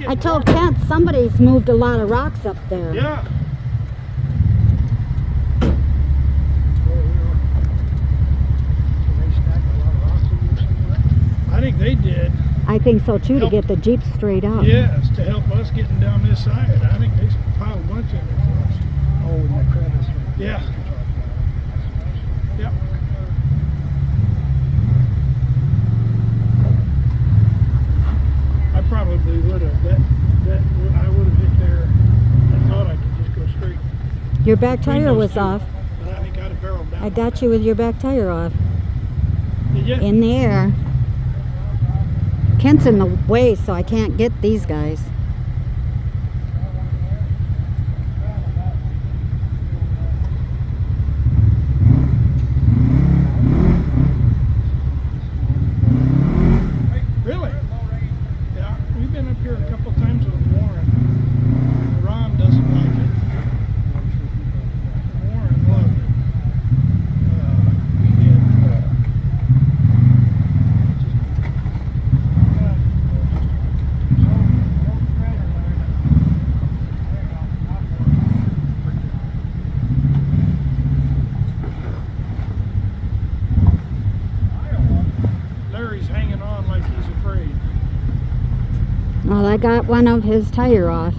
I told Kent somebody's moved a lot of rocks up there. Yeah. I think they did. I think so too, to get the Jeep straight up. Yes, to help us getting down this side. I think they piled a bunch in there for us. Oh, in the crevice. Yeah. Yep. I probably would have. I would have hit there. I thought I could just go straight. Your back tire was off. But I think I'd have barreled down. I got you with your back tire off. Did you? In the air. Kent's in the way, so I can't get these guys. Really? Yeah, we've been up here a couple times with Warren. Ron doesn't like it. Warren loved it. We did. Larry's hanging on like he's afraid. Well, I got one of his tire off.